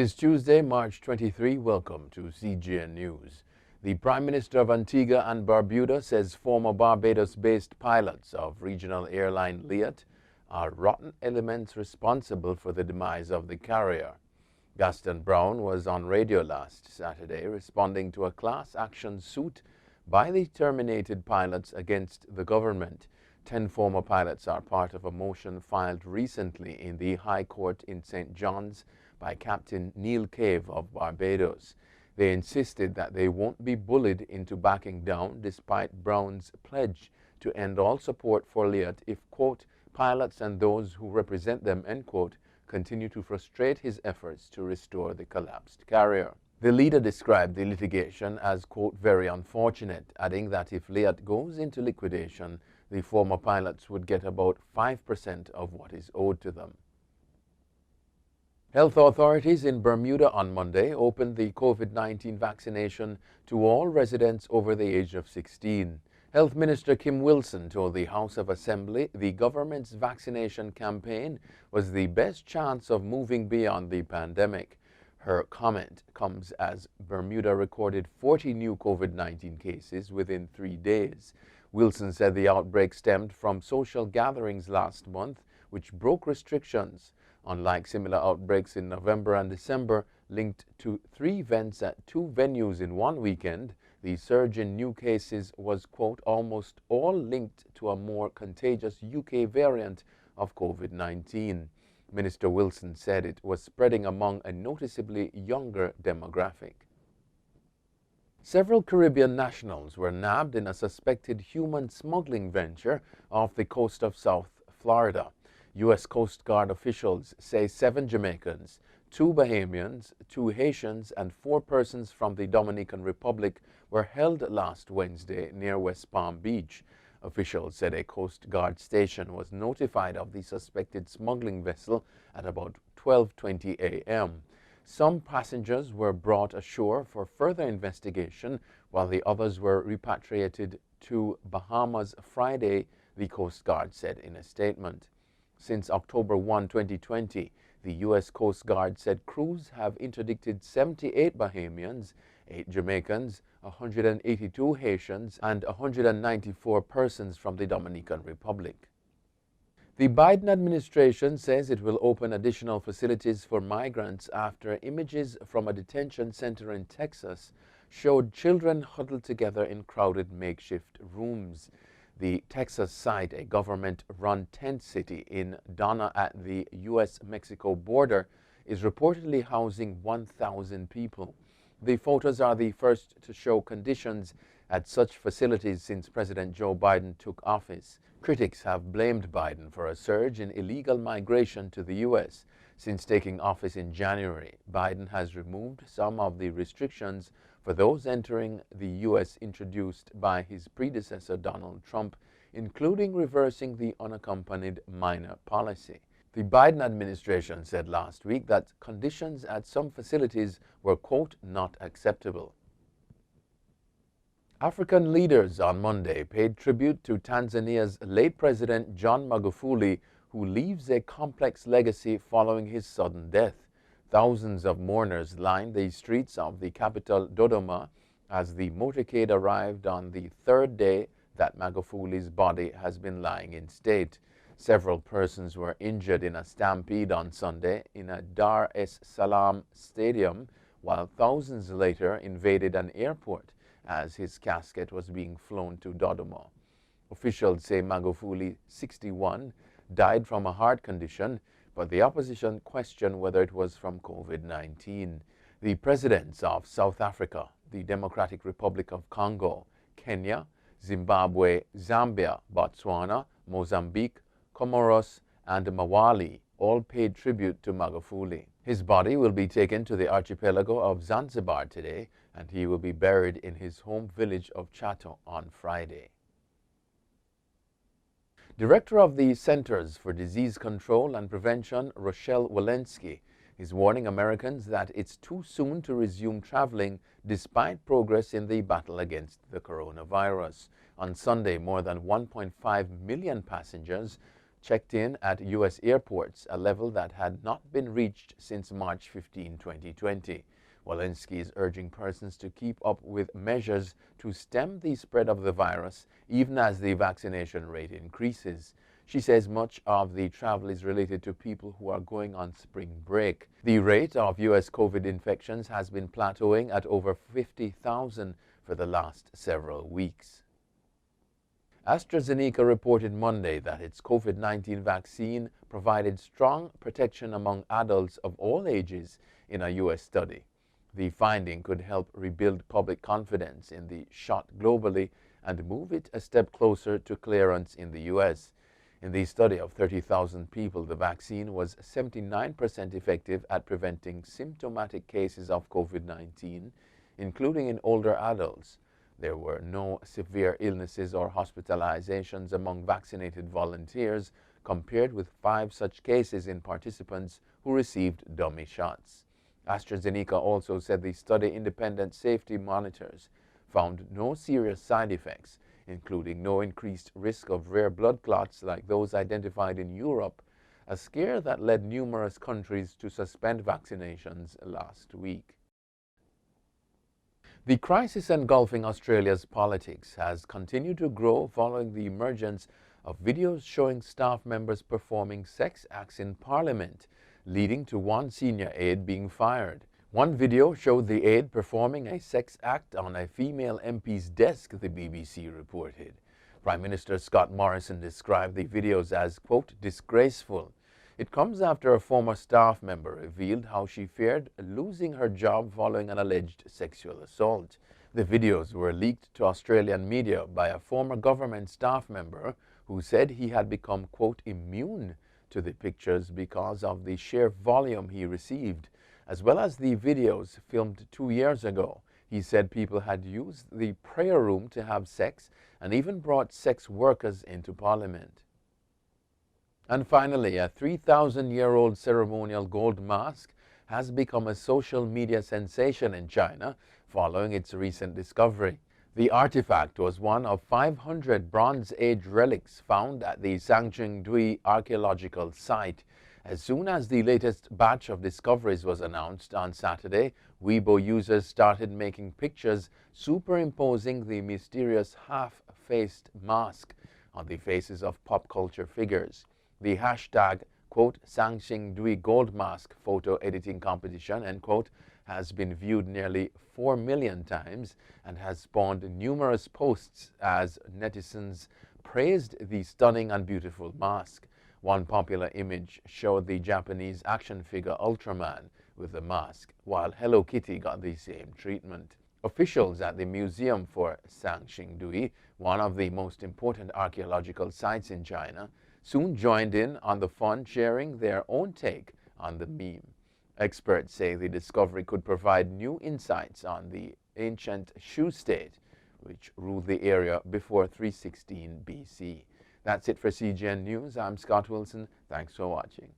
It is Tuesday, March 23. Welcome to CGN News. The Prime Minister of Antigua and Barbuda says former Barbados-based pilots of regional airline LIAT are rotten elements responsible for the demise of the carrier. Gaston Brown was on radio last Saturday responding to a class action suit by the terminated pilots against the government. 10 former pilots are part of a motion filed recently in the High Court in St. John's by Captain Neil Cave of Barbados. They insisted that they won't be bullied into backing down despite Brown's pledge to end all support for LIAT if, quote, pilots and those who represent them, end quote, continue to frustrate his efforts to restore the collapsed carrier. The leader described the litigation as, quote, very unfortunate, adding that if LIAT goes into liquidation, the former pilots would get about 5% of what is owed to them. Health authorities in Bermuda on Monday opened the COVID-19 vaccination to all residents over the age of 16. Health Minister Kim Wilson told the House of Assembly the government's vaccination campaign was the best chance of moving beyond the pandemic. Her comment comes as Bermuda recorded 40 new COVID-19 cases within 3 days. Wilson said the outbreak stemmed from social gatherings last month, which broke restrictions. Unlike similar outbreaks in November and December linked to 3 events at 2 venues in one weekend, the surge in new cases was, quote, almost all linked to a more contagious UK variant of COVID-19. Minister Wilson said it was spreading among a noticeably younger demographic. Several Caribbean nationals were nabbed in a suspected human smuggling venture off the coast of South Florida. U.S. Coast Guard officials say 7 Jamaicans, 2 Bahamians, 2 Haitians, and 4 persons from the Dominican Republic were held last Wednesday near West Palm Beach. Officials said a Coast Guard station was notified of the suspected smuggling vessel at about 12:20 a.m. Some passengers were brought ashore for further investigation, while the others were repatriated to Bahamas Friday, the Coast Guard said in a statement. Since October 1, 2020, the U.S. Coast Guard said crews have interdicted 78 Bahamians, 8 Jamaicans, 182 Haitians, and 194 persons from the Dominican Republic. The Biden administration says it will open additional facilities for migrants after images from a detention center in Texas showed children huddled together in crowded makeshift rooms. The Texas site, a government-run tent city in Donna at the U.S.-Mexico border, is reportedly housing 1,000 people. The photos are the first to show conditions at such facilities since President Joe Biden took office. Critics have blamed Biden for a surge in illegal migration to the U.S. Since taking office in January, Biden has removed some of the restrictions for those entering the U.S. introduced by his predecessor Donald Trump, including reversing the unaccompanied minor policy. The Biden administration said last week that conditions at some facilities were, quote, not acceptable. African leaders on Monday paid tribute to Tanzania's late President John Magufuli, who leaves a complex legacy following his sudden death. Thousands of mourners lined the streets of the capital Dodoma as the motorcade arrived on the 3rd day that Magufuli's body has been lying in state. Several persons were injured in a stampede on Sunday in a Dar es Salaam stadium, while thousands later invaded an airport as his casket was being flown to Dodoma. Officials say Magufuli, 61, died from a heart condition, but the opposition questioned whether it was from COVID-19. The presidents of South Africa, the Democratic Republic of Congo, Kenya, Zimbabwe, Zambia, Botswana, Mozambique, Comoros, and Mawali all paid tribute to Magufuli. His body will be taken to the archipelago of Zanzibar today, and he will be buried in his home village of Chato on Friday. Director of the Centers for Disease Control and Prevention, Rochelle Walensky, is warning Americans that it's too soon to resume traveling despite progress in the battle against the coronavirus. On Sunday, more than 1.5 million passengers checked in at U.S. airports, a level that had not been reached since March 15, 2020. Walensky is urging persons to keep up with measures to stem the spread of the virus, even as the vaccination rate increases. She says much of the travel is related to people who are going on spring break. The rate of U.S. COVID infections has been plateauing at over 50,000 for the last several weeks. AstraZeneca reported Monday that its COVID-19 vaccine provided strong protection among adults of all ages in a U.S. study. The finding could help rebuild public confidence in the shot globally and move it a step closer to clearance in the U.S. In the study of 30,000 people, the vaccine was 79% effective at preventing symptomatic cases of COVID-19, including in older adults. There were no severe illnesses or hospitalizations among vaccinated volunteers, compared with 5 such cases in participants who received dummy shots. AstraZeneca also said the study independent safety monitors found no serious side effects, including no increased risk of rare blood clots like those identified in Europe, a scare that led numerous countries to suspend vaccinations last week. The crisis engulfing Australia's politics has continued to grow following the emergence of videos showing staff members performing sex acts in Parliament, leading to one senior aide being fired. One video showed the aide performing a sex act on a female MP's desk, the BBC reported. Prime Minister Scott Morrison described the videos as, quote, disgraceful. It comes after a former staff member revealed how she feared losing her job following an alleged sexual assault. The videos were leaked to Australian media by a former government staff member who said he had become, quote, immune to the pictures because of the sheer volume he received, as well as the videos filmed 2 years ago. He said people had used the prayer room to have sex and even brought sex workers into Parliament. And finally, a 3,000-year-old ceremonial gold mask has become a social media sensation in China following its recent discovery. The artifact was one of 500 Bronze Age relics found at the Sanxingdui archaeological site. As soon as the latest batch of discoveries was announced on Saturday, Weibo users started making pictures superimposing the mysterious half-faced mask on the faces of pop culture figures. The hashtag, quote, Sanxingdui Gold Mask photo editing competition, end quote, has been viewed nearly 4 million times and has spawned numerous posts as netizens praised the stunning and beautiful mask. One popular image showed the Japanese action figure Ultraman with the mask, while Hello Kitty got the same treatment. Officials at the Museum for Sanxingdui, one of the most important archaeological sites in China, soon joined in on the fun, sharing their own take on the meme. Experts say the discovery could provide new insights on the ancient Shu state, which ruled the area before 316 BC. That's it for CGN News. I'm Scott Wilson. Thanks for watching.